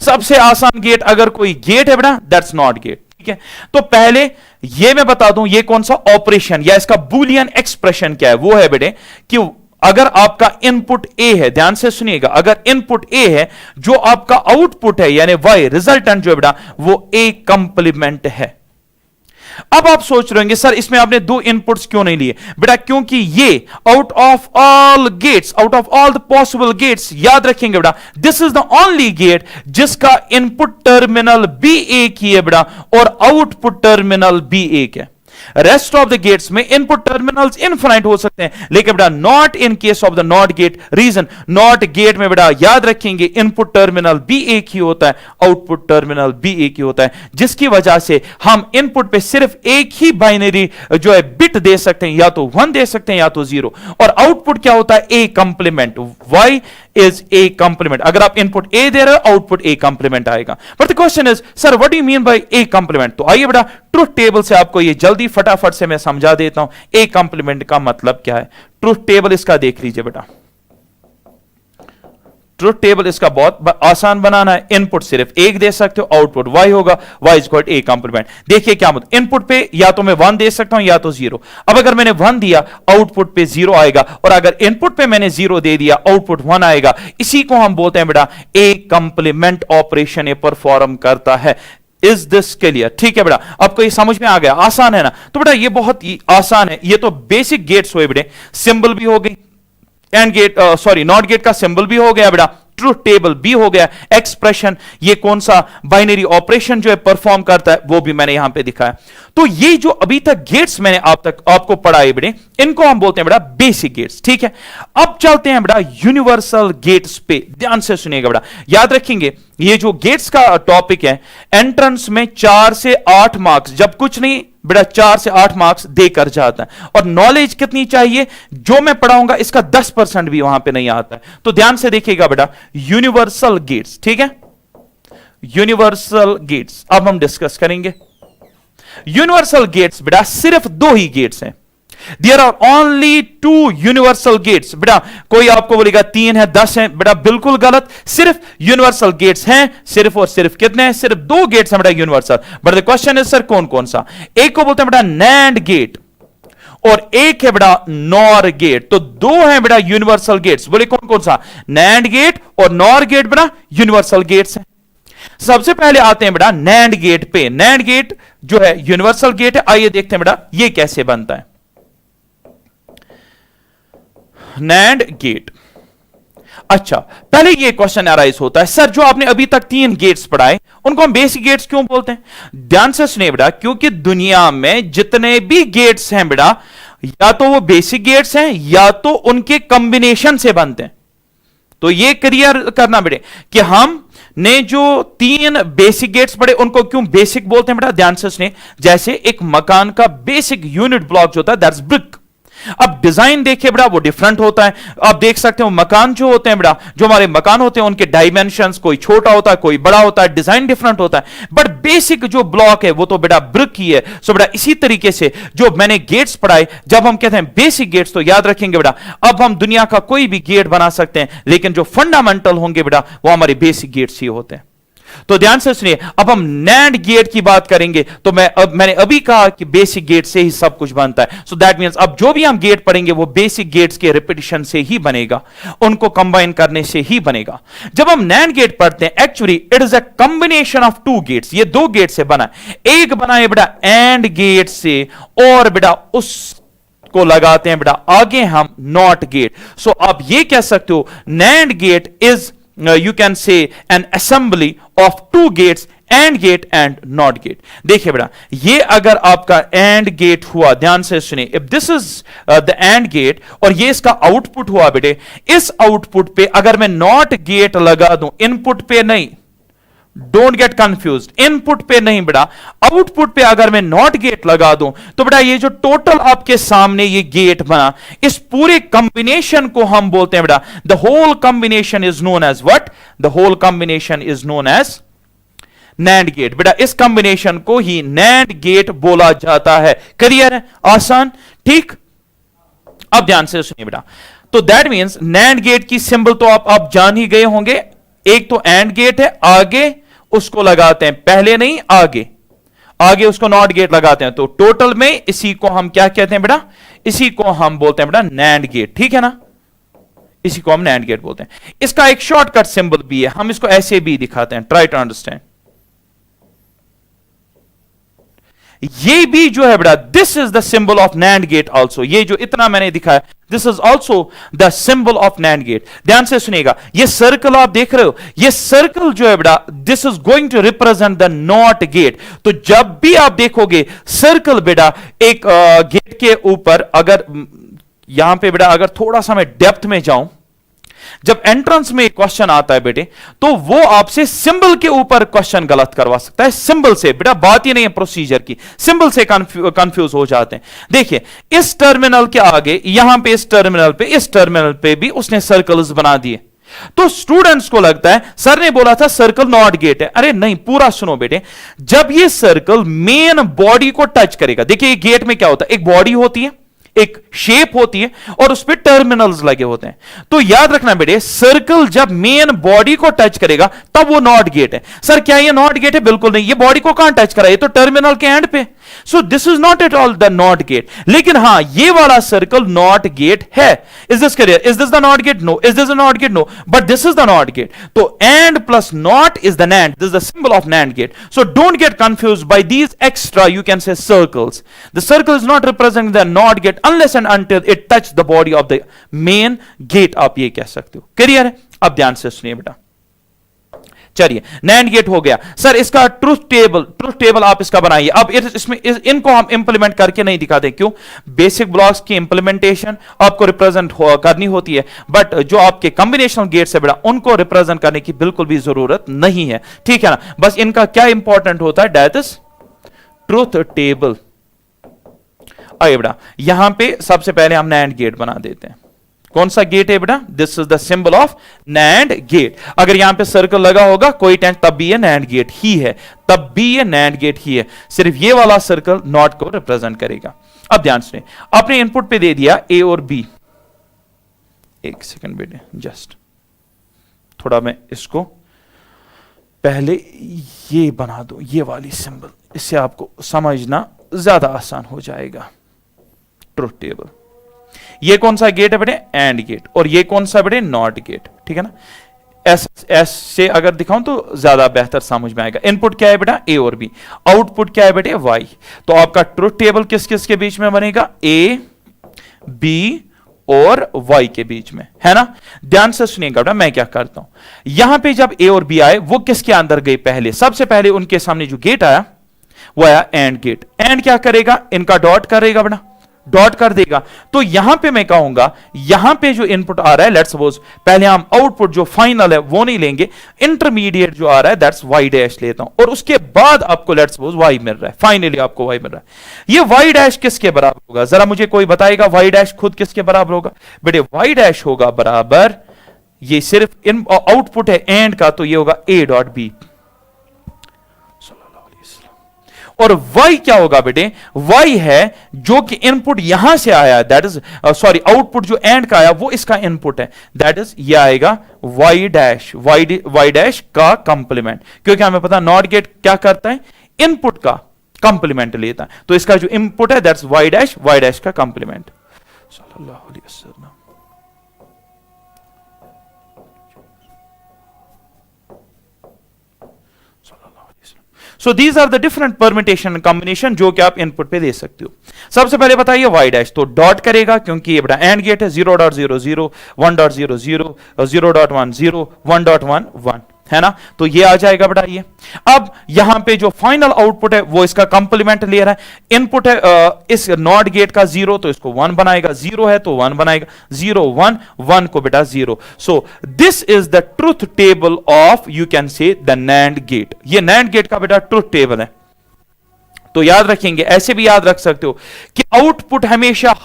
सबसे आसान गेट, अगर कोई गेट है बेटा दैट्स नॉट गेट, ठीक है। तो पहले ये मैं बता दूं ये कौन सा ऑपरेशन या इसका बुलियन एक्सप्रेशन क्या है, वो है बेटे कि अगर आपका इनपुट ए है, ध्यान से सुनिएगा, अगर इनपुट ए है जो आपका आउटपुट है यानी वाई रिजल्टेंट जो है बेटा वो ए कंप्लीमेंट है। अब आप सोच रहे होंगे सर इसमें आपने 2 इनपुट्स क्यों नहीं लिए बेटा, क्योंकि ये out of all gates, out of all the possible gates, याद रखेंगे बेटा this is the only gate जिसका इनपुट टर्मिनल भी एक ही है बेटा और आउटपुट टर्मिनल भी एक है। रेस्ट ऑफ द गेट्स में इनपुट टर्मिनल्स इनफिनाइट हो सकते हैं, लेकिन बेटा not in case of the NOT gate. Reason, NOT gate में बेटा याद रखेंगे इनपुट टर्मिनल भी एक ही होता है, आउटपुट टर्मिनल भी एक ही होता है, जिसकी वजह से हम इनपुट पे सिर्फ एक ही बाइनरी जो है बिट दे सकते हैं, या तो 1 दे सकते हैं या तो 0, और आउटपुट क्या होता है a complement. Y is a complement, अगर आप इनपुट ए दे रहे हो आउटपुट ए कंप्लीमेंट आएगा। But the question is sir what do you mean by a complement. तो आइए बेटा ट्रुथ टेबल से आपको ये जल्दी फटाफट से मैं समझा देता हूं ए कंप्लीमेंट का मतलब क्या है। ट्रुथ टेबल इसका देख लीजिए बेटा, ट्रुथ टेबल इसका बहुत आसान बनाना है। इनपुट सिर्फ एक दे सकते हो, आउटपुट वाई होगा, Y is equal to A complement. देखिए क्या मतलब, इनपुट पे या तो मैं 1 दे सकता हूं या तो 0। अब अगर मैंने 1 दिया आउटपुट पे 0 आएगा, और अगर इनपुट पे मैंने 0 दे दिया आउटपुट 1 आएगा। इसी को हम बोलते हैं बेटा ए कंप्लीमेंट ऑपरेशन ये परफॉर्म करता है। Is this clear? ठीक है बेटा, आपको ये समझ में आ गया, आसान है ना। तो बेटा ये बहुत ही आसान है, ये तो बेसिक गेट्स हुए बेटे, सिंबल भी हो गई, AND gate sorry NOT gate का सिंबल भी हो गया बेटा, ट्रुथ टेबल भी हो गया, एक्सप्रेशन ये कौन सा बाइनरी ऑपरेशन जो है परफॉर्म करता है वो भी मैंने यहां पे दिखाया। तो ये जो अभी तक गेट्स मैंने आपको पढ़ाए बेटे, इनको हम बोलते हैं बेटा बेसिक गेट्स, ठीक है। अब चलते हैं बेटा यूनिवर्सल गेट्स पे, ध्यान से सुनिएगा बेटा, याद रखेंगे ये जो गेट्स का टॉपिक है एंट्रेंस में 4 से 8 मार्क्स, जब कुछ नहीं बेटा 4 से 8 मार्क्स देकर जाता है। और नॉलेज कितनी चाहिए, जो मैं पढ़ाऊंगा इसका 10% भी वहां पे नहीं आता है। तो ध्यान से देखिएगा बेटा यूनिवर्सल गेट्स, ठीक है, यूनिवर्सल गेट्स अब हम डिस्कस करेंगे। यूनिवर्सल गेट्स बेटा सिर्फ 2 ही गेट्स हैं। There are only 2 universal gates. बेटा कोई आपको बोलेगा 3 है 10 है, बेटा बिल्कुल गलत, सिर्फ यूनिवर्सल गेट्स हैं, सिर्फ और सिर्फ कितने हैं, सिर्फ 2 गेट्स हैं बेटा universal. But the question is sir कौन कौन सा, एक को बोलते हैं बेटा नैंड गेट और एक है बेटा नॉर गेट। तो 2 हैं बेटा यूनिवर्सल गेट्स, बोले कौन कौन सा, नैंड गेट और नॉर गेट बेटा यूनिवर्सल गेट्स हैं। सबसे पहले आते हैं बेटा नैंड गेट पे। नैंड गेट जो है यूनिवर्सल गेट है, आइए देखते हैं बेटा ये कैसे बनता है। नैंड गेट, अच्छा पहले ये क्वेश्चन अराइज होता है सर जो आपने अभी तक 3 गेट्स पढ़ाए उनको हम बेसिक गेट्स क्यों बोलते हैं। ध्यान से सुनिए बेटा, क्योंकि दुनिया में जितने भी गेट्स हैं बेटा या तो वो बेसिक गेट्स हैं या तो उनके कॉम्बिनेशन से बनते हैं। तो ये क्लियर करना बेटे कि हम ने जो 3 बेसिक गेट्स पढ़े उनको क्यों बेसिक बोलते हैं बेटा, ध्यान से सुनिए। जैसे एक मकान का बेसिक यूनिट ब्लॉक जो होता है दैट्स ब्रिक। अब डिजाइन देखिए बेटा वो डिफरेंट होता है, आप देख सकते हो मकान जो होते हैं बेटा, जो हमारे मकान होते हैं उनके डायमेंशंस कोई छोटा होता है कोई बड़ा होता है, डिजाइन डिफरेंट होता है, बट बेसिक जो ब्लॉक है वो तो बेटा ब्रिक ही है। सो बेटा इसी तरीके से जो मैंने गेट्स पढ़ाए, जब हम कहते हैं बेसिक गेट्स तो याद रखेंगे बेटा अब हम दुनिया का कोई भी गेट बना सकते हैं, लेकिन जो फंडामेंटल होंगे बेटा वो हमारे बेसिक गेट्स ही होते हैं। तो ध्यान से सुनिए, अब हम नैंड गेट की बात करेंगे तो मैंने अभी कहा कि बेसिक गेट से ही सब कुछ बनता है। सो दैट मींस अब जो भी हम गेट पढ़ेंगे वो बेसिक गेट्स के रिपीटिशन से ही बनेगा, उनको कंबाइन करने से ही बनेगा। जब हम नैंड गेट पढ़ते हैं, actually it is a combination of two gates. ये दो गेट से बना है, एक बना है बेटा एंड गेट से, और बेटा उस को लगाते हैं बेटा आगे हम नॉट गेट। सो आप ये कह सकते हो NAND gate is you can say an assembly of two gates, AND gate and NOT gate। देखिए बेटा, ये अगर आपका AND gate हुआ, ध्यान से सुनिए, if this is the AND gate और ये इसका आउटपुट हुआ बेटे, इस आउटपुट पे अगर मैं NOT gate लगा दूं, इनपुट पे नहीं, डोंट गेट कंफ्यूज, इनपुट पे नहीं बेटा, आउटपुट पे अगर मैं नॉट गेट लगा दूं तो बेटा ये जो टोटल आपके सामने ये गेट बना, इस पूरे कॉम्बिनेशन को हम बोलते हैं बेटा the whole combination is known as what, the whole combination is known as NAND gate. बेटा इस कॉम्बिनेशन को ही नैंड गेट बोला जाता है। क्लियर है, आसान, ठीक। अब ध्यान से सुनिए बेटा, तो दैट मींस नैंड गेट की सिंबल तो आप जान ही गए होंगे। एक तो एंड गेट है, आगे उसको लगाते हैं, पहले नहीं आगे, आगे उसको नॉट गेट लगाते हैं। तो टोटल में इसी को हम क्या कहते हैं बेटा, इसी को हम बोलते हैं बेटा नैंड गेट, ठीक है ना, इसी को हम नैंड गेट बोलते हैं। इसका एक शॉर्टकट सिंबल भी है, हम इसको ऐसे भी दिखाते हैं, ट्राई टू अंडरस्टैंड। ये भी जो है बेटा, this is the symbol of NAND gate also. ये जो इतना मैंने दिखाया, this is also the symbol of NAND gate. ध्यान से सुनिएगा, ये सर्कल आप देख रहे हो, ये सर्कल जो है बेटा, this is going to represent the NOT gate. तो जब भी आप देखोगे सर्कल बेटा एक गेट के ऊपर, अगर यहां पे बेटा अगर थोड़ा सा मैं डेप्थ में जाऊं, जब एंट्रेंस में क्वेश्चन आता है बेटे, तो वो आपसे सिंबल के ऊपर क्वेश्चन गलत करवा सकता है। सिंबल से बेटा बात ही नहीं है प्रोसीजर की, सिंबल से कंफ्यूज हो जाते हैं। देखिए इस टर्मिनल के आगे, यहां पे इस टर्मिनल पे भी उसने सर्कल्स बना दिए। तो स्टूडेंट्स को लगता है सर ने बोला था सर्कल नॉट गेट है। अरे नहीं, पूरा सुनो बेटे, जब ये सर्कल मेन बॉडी को टच करेगा, देखिए गेट में क्या होता है, एक बॉडी होती है, एक शेप होती है, और उस पर टर्मिनल्स लगे होते हैं। तो याद रखना बेटे, सर्कल जब मेन बॉडी को टच करेगा तब वो नॉट गेट है। सर क्या ये नॉट गेट है? बिल्कुल नहीं, ये बॉडी को कहां टच करा, ये तो टर्मिनल के एंड पे। So this is not at all the NOT gate. लेकिन हां, ये वाला सर्कल नॉट गेट है। Is this clear? Is this the NOT gate? No. Is this the NOT gate? No. But this is the NOT gate. तो AND plus NOT is the NAND, this is the symbol of NAND gate. So don't get confuse by these extra, you can say circles. The circle is not representing the NOT gate unless and until it touch the body of the main gate, आप ये कह सकते हो। Clear है? अब ध्यान से सुनिए बेटा, चलिए नैंड गेट हो गया। सर इसका ट्रुथ टेबल आप इसका बनाइए। अब इसमें इनको हम इंप्लीमेंट करके नहीं दिखाते, क्यों? बेसिक ब्लॉक्स की इंप्लीमेंटेशन आपको रिप्रेजेंट करनी होती है, बट जो आपके कॉम्बिनेशनल गेट्स है बेटा, उनको रिप्रेजेंट करने की बिल्कुल भी जरूरत नहीं है, ठीक है ना। बस इनका क्या इंपॉर्टेंट होता है, दैट इज ट्रुथ टेबल। आइए बेटा, यहां पे सबसे पहले हम नैंड गेट बना देते हैं। कौन सा गेट है बेटा? This is the symbol of NAND gate. अगर यहां पे सर्कल लगा होगा कोई टेंशन, तब भी ये नैंड गेट ही है, तब भी ये नैंड गेट ही है। सिर्फ ये वाला सर्कल नॉट को रिप्रेजेंट करेगा। अब ध्यान से, आपने इनपुट पे दे दिया ए और बी। एक सेकंड बेटे, जस्ट थोड़ा मैं इसको पहले ये बना दो, ये वाली सिंबल, इससे आपको समझना ज्यादा आसान हो जाएगा। ट्रुथ टेबल, ये कौन सा गेट है बेटे? AND gate. और ये कौन सा बेटे? नॉट गेट, ठीक है ना। एस से अगर दिखाऊं तो ज्यादा बेहतर समझ में आएगा। इनपुट क्या है बेटा? ए और बी। आउटपुट क्या है बेटे? वाई। तो आपका ट्रुथ टेबल किस किस के बीच में बनेगा? ए, बी और वाई के बीच में, है ना। ध्यान से सुनिएगा बेटा, मैं क्या करता हूं, यहां पे जब ए और बी आए, वो किसके अंदर गए? पहले, सबसे पहले उनके सामने जो गेट आया वो आया एंड गेट। एंड क्या करेगा? इनका डॉट करेगा बेटा, डॉट कर देगा। तो यहां पे मैं कहूंगा, यहां पे जो इनपुट आ रहा है, लेट्स सपोज पहले हम आउटपुट जो फाइनल है वो नहीं लेंगे, इंटरमीडिएट जो आ रहा है दैट्स वाई डैश लेता हूं, और उसके बाद आपको लेट्स सपोज वाई मिल रहा है, फाइनली आपको वाई मिल रहा है। ये वाई डैश किसके बराबर होगा? जरा मुझे कोई बताएगा, वाई डैश खुद किसके बराबर होगा? बेटे वाई डैश होगा बराबर, ये सिर्फ इन आउटपुट है एंड का, तो ये होगा ए डॉट बी। और y क्या होगा बेटे, y है जो कि इनपुट यहां से आया, दैट इज सॉरी आउटपुट जो एंड का आया वो इसका इनपुट है, दैट इज ये आएगा y डैश का कंप्लीमेंट, क्योंकि हमें पता नॉट गेट क्या करता है, इनपुट का कंप्लीमेंट लेता है, तो इसका जो इनपुट है दैट्स y डैश का कंप्लीमेंट। सल्लल्लाहु अलैहि वसल्लम। So these are the different permutation combination जो कि आप इनपुट पे दे सकते हो। सबसे पहले बताइए y डैश, तो डॉट करेगा क्योंकि ये बड़ा एंड गेट है, 0.00 1.00 0.10 1.11 है ना, तो ये आ जाएगा बेटा ये। अब यहां पे जो फाइनल आउटपुट है वो इसका कंप्लीमेंट ले रहा है, इनपुट है इस नॉट गेट का 0 तो इसको 1 बनाएगा, 0 है तो 1 बनाएगा, 0 1 1 को बेटा 0। So this is the truth table of you can say the NAND gate, ये नैंड गेट का बेटा ट्रुथ टेबल है। तो याद रखेंगे, ऐसे भी याद रख सकते हो कि आउटपुट हमेशा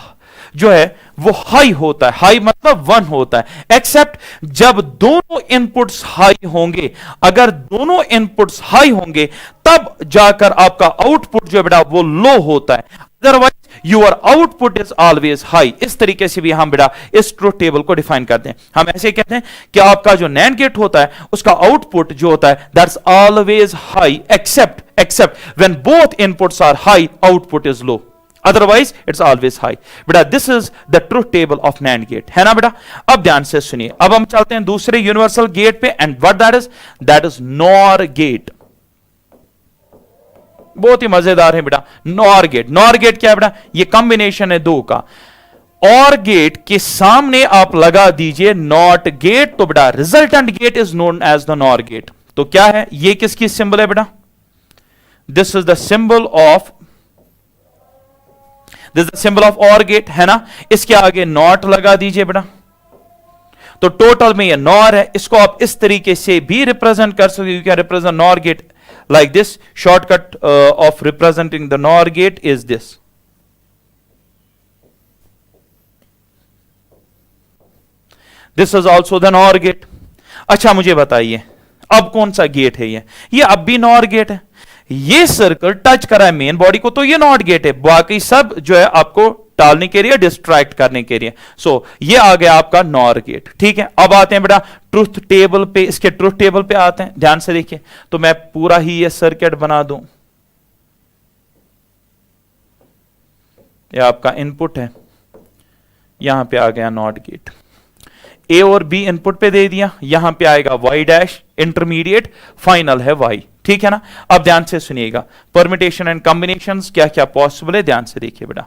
जो है वो हाई होता है, हाई मतलब 1 होता है, एक्सेप्ट जब दोनों इनपुट्स हाई होंगे, अगर दोनों इनपुट्स हाई होंगे तब जाकर आपका आउटपुट जो है बेटा वो लो होता है, otherwise your output is always high. इस तरीके से भी हम बेटा इस ट्रुथ टेबल को डिफाइन करते हैं, हम ऐसे कहते हैं कि आपका जो नैंड गेट होता है उसका आउटपुट जो होता है that's always high except when both inputs are high output is low, otherwise it's always high। बेटा this is the truth table of NAND gate, है ना बेटा। अब ध्यान से सुनिए, अब हम चलते हैं दूसरे यूनिवर्सल गेट पे, and what that is NOR gate। बहुत ही मजेदार है बेटा NOR gate। NOR gate क्या है बेटा, ये कॉम्बिनेशन है दो का, OR गेट के सामने आप लगा दीजिए नॉट गेट, तो बेटा resultant gate is known as the NOR gate. तो क्या है, ये किसकी सिंबल है बेटा, this is the symbol of, this is the symbol of OR gate, है ना। इसके आगे नॉट लगा दीजिए बेटा, तो टोटल में ये NOR है, इसको आप इस तरीके से भी रिप्रेजेंट कर सकते हो, you can represent NOR gate like this. Shortcut of representing the NOR gate is this, this is also the NOR gate. अच्छा मुझे बताइए अब कौन सा गेट है, ये अब भी NOR गेट है, ये सर्कल टच करा है मेन बॉडी को तो ये नॉट गेट है, बाकी सब जो है आपको टालने के लिए, डिस्ट्रैक्ट करने के लिए। सो ये आ गया आपका NOR गेट, ठीक है। अब आते हैं बेटा ट्रुथ टेबल पे, इसके ट्रुथ टेबल पे आते हैं, ध्यान से देखिए। तो मैं पूरा ही ये सर्किट बना दूं, ये आपका इनपुट है, यहां पे आ गया नॉट गेट, ए और बी इनपुट पे दे दिया, यहां पे आएगा y डैश, इंटरमीडिएट, फाइनल है y, ठीक है ना। अब ध्यान से सुनिएगा, परमिटेशन एंड कॉम्बिनेशंस क्या क्या पॉसिबल है, ध्यान से देखिए बेटा।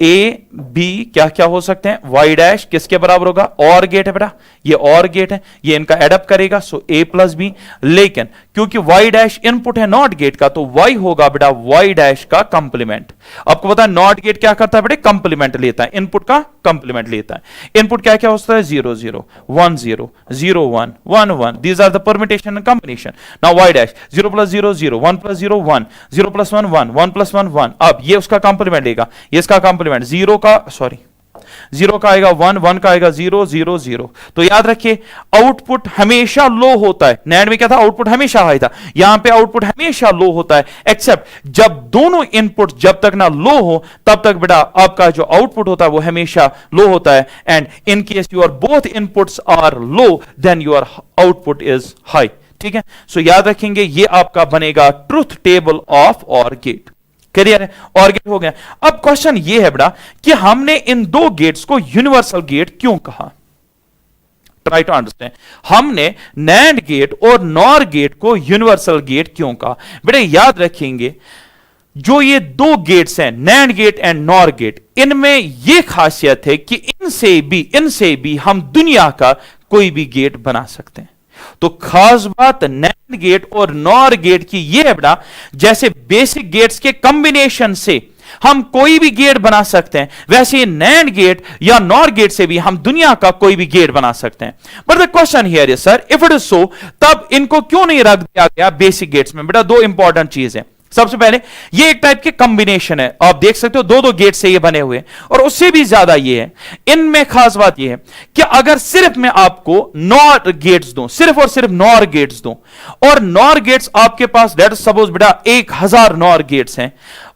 ए बी क्या क्या हो सकते हैं, y डैश किसके बराबर होगा, OR गेट है बेटा, ये OR गेट है, ये इनका एडअप करेगा, सो a प्लस बी, लेकिन क्योंकि y डैश इनपुट है नॉट गेट का, तो y होगा बेटा y डैश का कंप्लीमेंट। आपको पता है नॉट गेट क्या करता है बेटे, कंप्लीमेंट लेता है, इनपुट का कंप्लीमेंट लेता है। इनपुट क्या क्या होता है, 0 0 1 0 0 1 1 1, these are the permutation and combination. Now y dash 0 plus 0 0 1 plus 0 1 0 plus 1 1 1 plus 1 1, अब ये उसका कंप्लीमेंट लेगा, ये इसका कंप्लीमेंट, 0 का सॉरी 0 का आएगा 1 1 का आएगा 0 0 0। तो याद रखिए आउटपुट हमेशा लो होता है, नैंड में क्या था, आउटपुट हमेशा हाई था, यहां पे आउटपुट हमेशा लो होता है, एक्सेप्ट जब दोनों इनपुट जब तक ना लो हो तब तक बेटा आपका जो आउटपुट होता है वो हमेशा लो होता है, and in case your both inputs are low then your output is high, ठीक है। सो याद रखेंगे ये आपका बनेगा truth table of OR gate, clear है। OR गेट हो गया। अब क्वेश्चन ये है बेटा कि हमने इन दो गेट्स को यूनिवर्सल गेट क्यों कहा, ट्राई टू अंडरस्टैंड, हमने NAND गेट और NOR गेट को यूनिवर्सल गेट क्यों कहा। बेटा याद रखेंगे जो ये दो गेट्स हैं NAND gate and NOR gate, इनमें यह खासियत है कि इनसे भी हम दुनिया का कोई भी गेट बना सकते हैं। तो खास बात NAND गेट और NOR गेट की यह है बेटा, जैसे बेसिक गेट्स के कॉम्बिनेशन से हम कोई भी गेट बना सकते हैं, वैसे NAND गेट या NOR गेट से भी हम दुनिया का कोई भी गेट बना सकते हैं। But the question here is sir, if it is so, तब इनको क्यों नहीं रख दिया गया बेसिक गेट्स में। बेटा दो इंपॉर्टेंट चीज है, सबसे पहले ये एक टाइप के कॉम्बिनेशन है, आप देख सकते हो दो दो गेट से ये बने हुए हैं, और उससे भी ज्यादा ये है। इनमें खास बात ये है कि अगर सिर्फ मैं आपको नॉर गेट्स दूं, सिर्फ और सिर्फ नॉर गेट्स दूं, और नॉर गेट्स आपके पास लेट अस सपोज बेटा 1000 नॉर गेट्स हैं,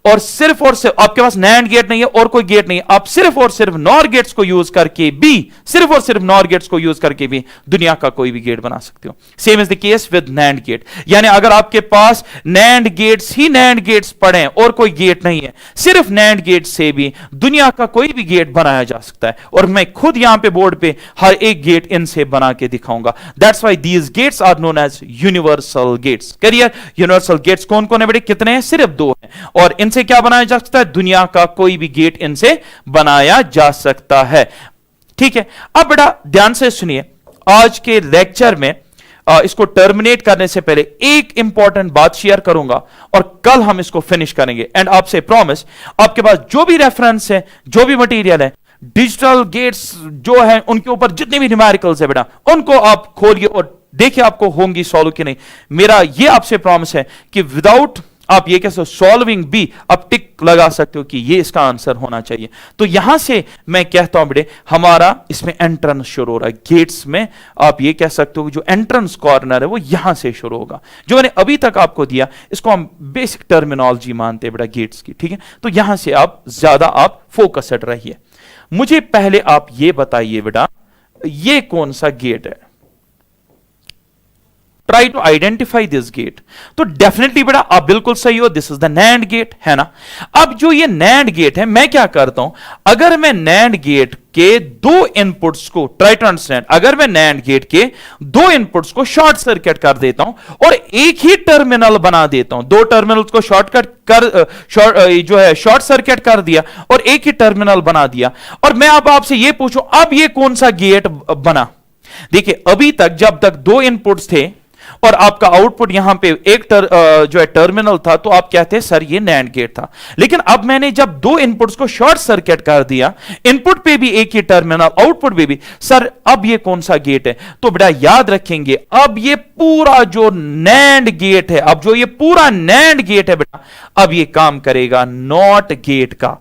और सिर्फ आपके पास नैंड गेट नहीं है और कोई गेट नहीं है, आप सिर्फ और सिर्फ नॉर गेट्स को यूज करके भी, सिर्फ और सिर्फ नॉर गेट्स को यूज करके भी दुनिया का कोई भी गेट बना सकते हो। Same is the case with NAND gate, यानी अगर आपके पास नैंड गेट्स ही नैंड गेट्स पड़े और कोई गेट नहीं है, सिर्फ नैंड गेट से भी दुनिया का कोई भी गेट बनाया जा सकता है, और मैं खुद यहां पे बोर्ड पे हर एक गेट इनसे बना के दिखाऊंगा। That's why these gates are known as universal gates. करियर यूनिवर्सल गेट्स कौन कौन है बेटे, कितने हैं, सिर्फ 2 हैं, और इनसे क्या बनाया जा सकता है, दुनिया का कोई भी गेट इनसे बनाया जा सकता है। ठीक है, अब बेटा ध्यान से सुनिए, आज के लेक्चर में इसको टर्मिनेट करने से पहले एक इंपॉर्टेंट बात शेयर करूंगा, और कल हम इसको फिनिश करेंगे। एंड आपसे प्रॉमिस, आपके पास जो भी रेफरेंस है, जो भी मटेरियल है, डिजिटल गेट्स जो है उनके ऊपर जितने भी न्यूमेरिकल्स है बेटा, उनको आप खोलिए और देखिए आपको होंगी सॉल्व कि नहीं। मेरा ये आपसे प्रॉमिस है कि विदाउट आप ये कैसे सॉल्विंग भी आप टिक लगा सकते हो कि ये इसका आंसर होना चाहिए। तो यहां से मैं कहता हूं बेटे, हमारा इसमें एंट्रेंस शुरू हो रहा है गेट्स में। आप ये कह सकते हो कि जो एंट्रेंस कॉर्नर है वो यहां से शुरू होगा। जो मैंने अभी तक आपको दिया, इसको हम बेसिक टर्मिनोलॉजी मानते हैं बेटा गेट्स की, ठीक है। तो यहां से आप ज्यादा आप फोकस्ड रहिए। मुझे पहले आप ये बताइए बेटा, ये कौन सा गेट है, try to identify this gate. तो डेफिनेटली बेटा आप बिल्कुल सही हो, this is the NAND gate, है ना। अब जो ये नैंड गेट है, मैं क्या करता हूं, अगर मैं नैंड गेट के 2 इनपुट्स को, ट्राई टू अंडरस्टैंड, अगर मैं नैंड गेट के 2 इनपुट्स को शॉर्ट सर्किट कर देता हूं और एक ही टर्मिनल बना देता हूं, 2 टर्मिनल्स को शॉर्ट सर्किट कर दिया और एक ही टर्मिनल बना दिया, और मैं अब आपसे ये पूछूं, अब ये कौन सा गेट बना। देखिए अभी तक जब तक 2 इनपुट्स थे और आपका आउटपुट यहां पे एक जो है टर्मिनल था, तो आप कहते हैं सर ये नैंड गेट था। लेकिन अब मैंने जब 2 इनपुट्स को शॉर्ट सर्किट कर दिया, इनपुट पे भी एक ही टर्मिनल, आउटपुट पे भी, सर अब ये कौन सा गेट है। तो बेटा याद रखेंगे, अब ये पूरा जो नैंड गेट है, अब जो ये पूरा नैंड गेट है बेटा, अब ये काम करेगा नॉट गेट का।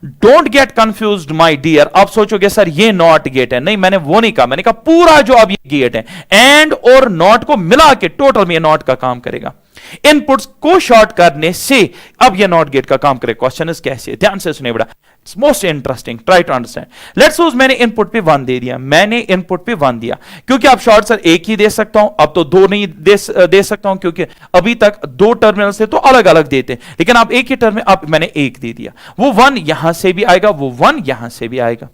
Don't get confused my dear. आप सोचोगे सर ये नॉट गेट है, नहीं मैंने वो नहीं कहा, मैंने कहा पूरा जो अब ये गेट है, एंड और नॉट को मिला के टोटल में ये नॉट का काम करेगा। इनपुट्स को शॉर्ट करने से अब ये नॉट गेट का काम करेगा। क्वेश्चन इज कैसे, ध्यान से सुनिए बेटा, it's most interesting, try to understand. Let's suppose मैंने इनपुट पे 1 दे दिया, मैंने इनपुट पे 1 दिया, क्योंकि आप शॉर्ट सर एक ही दे सकता हूं, अब तो 2 नहीं दे सकता हूं, क्योंकि अभी तक 2 टर्मिनल से तो अलग अलग देते, लेकिन आप एक ही टर्मिनल, अब मैंने 1 दे दिया, वो 1 यहां से भी आएगा, वो 1 यहां से भी आएगा।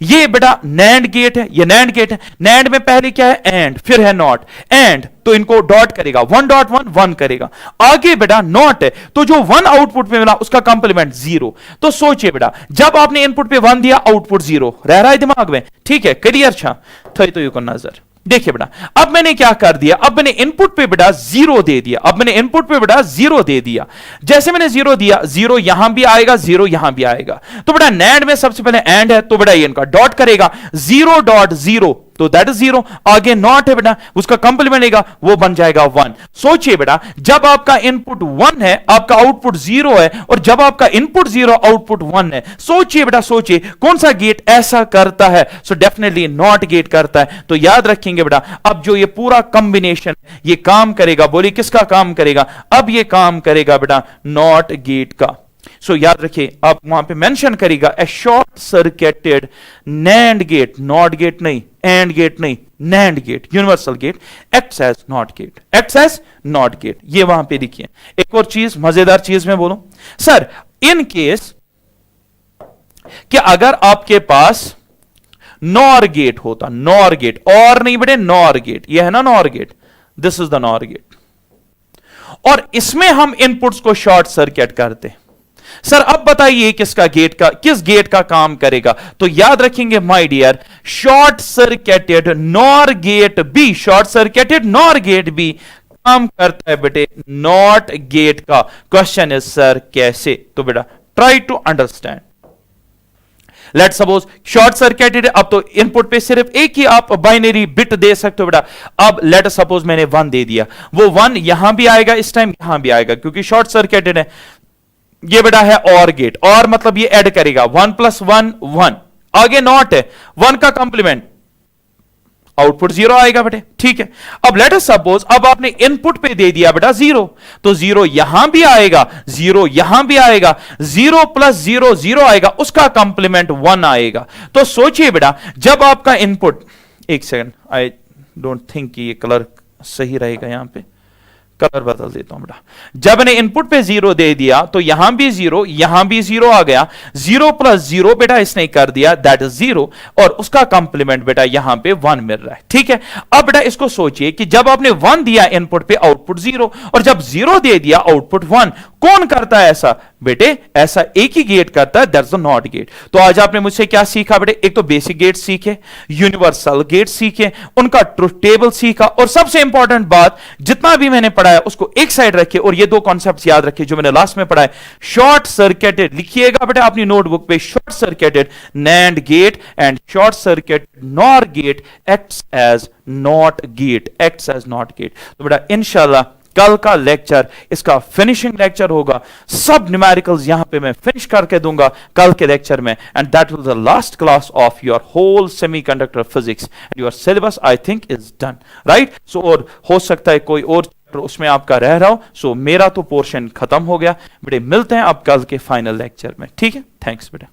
ये बेटा नैंड गेट है, ये नैंड गेट है। नैंड में पहले क्या है, एंड, फिर है नॉट, एंड तो इनको डॉट करेगा, 1.1 1 करेगा, आगे बेटा नॉट है, तो जो 1 आउटपुट में मिला उसका कंप्लीमेंट 0। तो सोचिए बेटा, जब आपने इनपुट पे 1 दिया, आउटपुट 0 रह रहा है दिमाग में, ठीक है, क्लियर छा थई तो को नजर। देखिए बेटा, अब मैंने क्या कर दिया, अब मैंने इनपुट पे बेटा 0 दे दिया, अब मैंने इनपुट पे बेटा 0 दे दिया। जैसे मैंने 0 दिया, 0 यहां भी आएगा, 0 यहां भी आएगा। तो बेटा नैंड में सबसे पहले एंड है, तो बेटा ये इनका डॉट करेगा, 0.0 तो दैट इज 0, आगे नॉट है बेटा, उसका कंप्लीमेंट लेगा, वो बन जाएगा 1। सोचिए बेटा, जब आपका इनपुट 1 है, आपका आउटपुट 0 है, और जब आपका इनपुट 0 आउटपुट 1 है, सोचिए बेटा, सोचिए कौन सा गेट ऐसा करता है। सो डेफिनेटली नॉट गेट करता है। तो याद रखेंगे बेटा, अब जो ये पूरा कॉम्बिनेशन ये काम करेगा, बोलिए किसका काम करेगा, अब ये काम करेगा बेटा नॉट गेट का। सो याद रखिए, आप वहां पे मेंशन करेगा a short circuited NAND gate, NOT gate नहीं, एंड गेट नहीं, NAND gate, universal gate, acts as NOT gate, acts as NOT gate, ये वहां पे लिखिए। एक और चीज, मजेदार चीज मैं बोलूं सर, इन केस कि अगर आपके पास नॉर गेट होता, नॉर गेट, और नहीं बेटे नॉर गेट, ये है ना NOR gate, this is the NOR gate, और इसमें हम इनपुट्स को शॉर्ट सर्किट करते, सर अब बताइए किसका गेट का, किस गेट का काम करेगा। तो याद रखेंगे my dear, short circuited NOR gate बी, शॉर्ट सर्किटेड नॉर गेट बी काम करता है बेटे नॉट गेट का। क्वेश्चन इज सर कैसे, तो बेटा try to understand. Let suppose short circuited, अब तो इनपुट पे सिर्फ एक ही आप बाइनरी बिट दे सकते हो बेटा। अब लेट सपोज मैंने 1 दे दिया, वो 1 यहां भी आएगा, इस टाइम यहां भी आएगा, क्योंकि शॉर्ट सर्किटेड है। ये बेटा है और गेट, और मतलब ये ऐड करेगा 1 + 1 1, आगे नॉट है, 1 का कंप्लीमेंट, आउटपुट 0 आएगा बेटे, ठीक है। अब लेट अस सपोज अब आपने इनपुट पे दे दिया बेटा 0, तो 0 यहां भी आएगा, 0 यहां भी आएगा, 0 + 0 0 आएगा, उसका कंप्लीमेंट 1 आएगा। तो सोचिए बेटा, जब आपका इनपुट, एक सेकंड, आई डोंट थिंक कि ये कलर सही रहेगा, यहां पे कलर बदल देता हूं बेटा। जब मैंने इनपुट पे 0 दे दिया तो यहां भी 0, यहां भी 0 आ गया, 0 + 0 बेटा इसने कर दिया, दैट इज 0, और उसका कंप्लीमेंट बेटा यहां पे 1 मिल रहा है, ठीक है। अब बेटा इसको सोचिए कि जब आपने 1 दिया इनपुट पे, आउटपुट 0, और जब 0 दे दिया आउटपुट 1, कौन करता है ऐसा बेटे? ऐसा एक ही गेट करता है, दैट्स द नॉट गेट। तो आज आपने मुझसे क्या सीखा बेटे? एक तो बेसिक गेट सीखे, यूनिवर्सल गेट सीखे, उनका ट्रुथ टेबल सीखा, और सबसे इंपॉर्टेंट बात, जितना भी मैंने पढ़ाया उसको एक साइड रखिए और ये 2 कॉन्सेप्ट्स याद रखिए जो मैंने लास्ट में पढ़ाया। शॉर्ट सर्किटेड लिखिएगा बेटा अपनी नोटबुक पे, short circuited NAND gate and short circuit NOR gate acts as NOT gate, acts as NOT gate. तो बेटा इंशाल्लाह कल का लेक्चर इसका फिनिशिंग लेक्चर होगा, सब न्यूमेरिकल्स यहां पे मैं फिनिश करके दूंगा कल के लेक्चर में, and that will the last class of your whole semiconductor physics, and your syllabus I think is done, right. So और हो सकता है कोई और उसमें आपका रह रहा हो, सो मेरा तो पोर्शन खत्म हो गया बेटे। मिलते हैं अब कल के फाइनल लेक्चर में, ठीक है। थैंक्स बेटा।